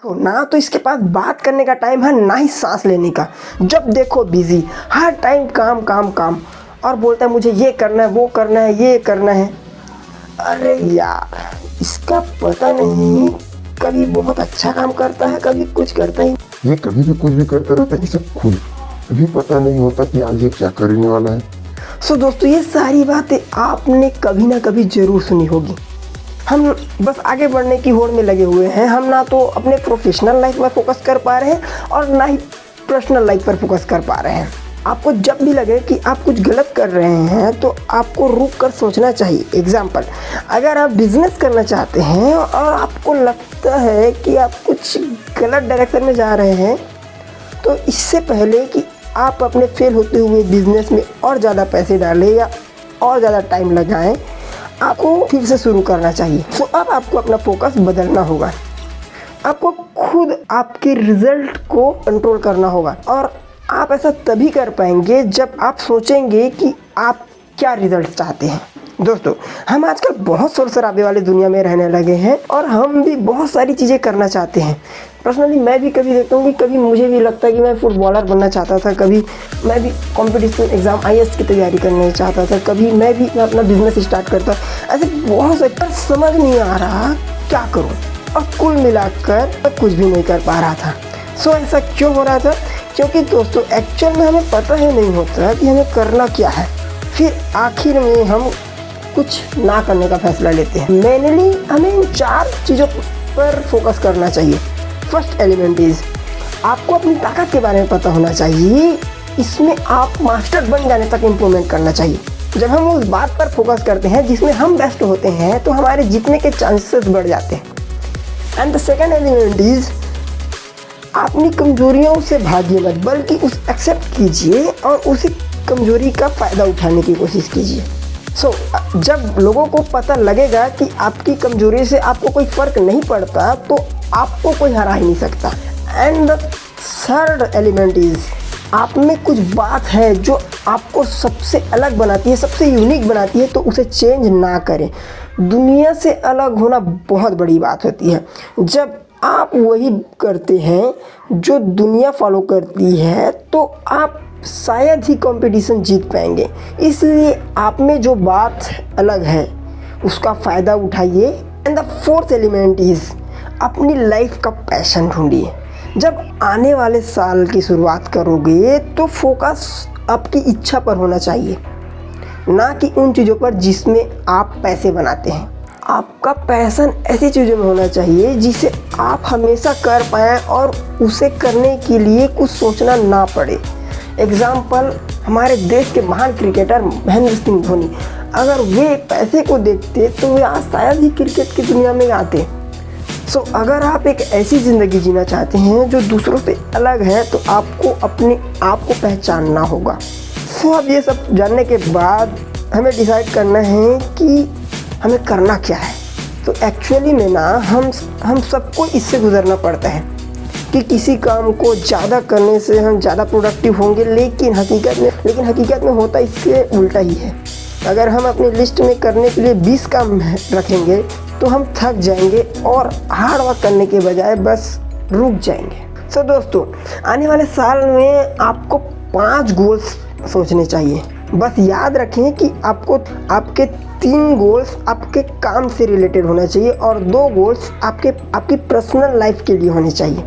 ना तो इसके पास बात करने का टाइम है, ना ही सांस लेने का। जब देखो बिजी, हर टाइम काम काम काम, और बोलता है मुझे ये करना है, वो करना है, ये करना है। अरे यार, इसका पता नहीं, कभी बहुत अच्छा काम करता है, कभी कुछ करता ही। ये कभी भी कुछ भी करता रहता है, सब खुद कभी पता नहीं होता कि आज ये क्या करने वाला है। सो दोस्तों, ये सारी बातें आपने कभी ना कभी जरूर सुनी होगी। हम बस आगे बढ़ने की होड़ में लगे हुए हैं। हम ना तो अपने प्रोफेशनल लाइफ में फोकस कर पा रहे हैं और ना ही पर्सनल लाइफ पर फोकस कर पा रहे हैं। आपको जब भी लगे कि आप कुछ गलत कर रहे हैं तो आपको रुक कर सोचना चाहिए। एग्जाम्पल, अगर आप बिजनेस करना चाहते हैं और आपको लगता है कि आप कुछ गलत डायरेक्शन में जा रहे हैं, तो इससे पहले कि आप अपने फेल होते हुए बिजनेस में और ज़्यादा पैसे डालें या और ज़्यादा टाइम लगाएं, आपको फिर से शुरू करना चाहिए। तो अब आपको अपना फोकस बदलना होगा। आपको खुद आपके रिजल्ट को कंट्रोल करना होगा, और आप ऐसा तभी कर पाएंगे जब आप सोचेंगे कि आप क्या रिजल्ट चाहते हैं। दोस्तों, हम आजकल बहुत शोर शराबे वाली दुनिया में रहने लगे हैं और हम भी बहुत सारी चीज़ें करना चाहते हैं। पर्सनली मैं भी कभी देखता हूँ कि कभी मुझे भी लगता है कि मैं फुटबॉलर बनना चाहता था, कभी मैं भी कंपटीशन एग्ज़ाम IAS की तैयारी करना चाहता था, कभी मैं भी अपना बिजनेस स्टार्ट करता। ऐसे बहुत से, पर समझ नहीं आ रहा क्या करूँ, और कुल मिलाकर मैं कुछ भी नहीं कर पा रहा था। सो ऐसा क्यों हो रहा था? क्योंकि दोस्तों, एक्चुअल में हमें पता ही नहीं होता कि हमें करना क्या है। फिर आखिर में हम कुछ ना करने का फैसला लेते हैं। मेनली हमें इन 4 चीज़ों पर फोकस करना चाहिए। फर्स्ट एलिमेंट इज़, आपको अपनी ताकत के बारे में पता होना चाहिए। इसमें आप मास्टर बन जाने तक इम्प्रूवमेंट करना चाहिए। जब हम उस बात पर फोकस करते हैं जिसमें हम बेस्ट होते हैं, तो हमारे जीतने के चांसेस बढ़ जाते हैं। And the second element is, अपनी कमजोरियों से भागिए मत, बल्कि उस एक्सेप्ट कीजिए और उसी कमजोरी का फ़ायदा उठाने की कोशिश कीजिए। जब लोगों को पता लगेगा कि आपकी कमजोरी से आपको कोई फ़र्क नहीं पड़ता, तो आपको कोई हरा ही नहीं सकता। And the third element is, आप में कुछ बात है जो आपको सबसे अलग बनाती है, सबसे यूनिक बनाती है, तो उसे चेंज ना करें। दुनिया से अलग होना बहुत बड़ी बात होती है। जब आप वही करते हैं जो दुनिया फॉलो करती है, तो आप शायद ही कंपटीशन जीत पाएंगे। इसलिए आप में जो बात अलग है उसका फ़ायदा उठाइए। And the fourth element is, अपनी लाइफ का पैशन ढूंढिए। जब आने वाले साल की शुरुआत करोगे तो फोकस आपकी इच्छा पर होना चाहिए, ना कि उन चीज़ों पर जिसमें आप पैसे बनाते हैं। आपका पैशन ऐसी चीज़ों में होना चाहिए जिसे आप हमेशा कर पाएँ और उसे करने के लिए कुछ सोचना ना पड़े। एग्ज़ाम्पल, हमारे देश के महान क्रिकेटर महेंद्र सिंह धोनी, अगर वे पैसे को देखते तो वे आज शायद ही क्रिकेट की दुनिया में आते। अगर आप एक ऐसी ज़िंदगी जीना चाहते हैं जो दूसरों से अलग है, तो आपको अपने आप को पहचानना होगा। अब ये सब जानने के बाद हमें डिसाइड करना है कि हमें करना क्या है। तो एक्चुअली में ना हम सबको इससे गुजरना पड़ता है कि किसी काम को ज़्यादा करने से हम ज़्यादा प्रोडक्टिव होंगे, लेकिन हकीकत में होता इसके उल्टा ही है। अगर हम अपनी लिस्ट में करने के लिए 20 काम रखेंगे तो हम थक जाएंगे और हार्ड वर्क करने के बजाय बस रुक जाएंगे। दोस्तों, आने वाले साल में आपको 5 गोल्स सोचने चाहिए। बस याद रखें कि आपके 3 गोल्स आपके काम से रिलेटेड होना चाहिए और 2 गोल्स आपकी पर्सनल लाइफ के लिए होने चाहिए।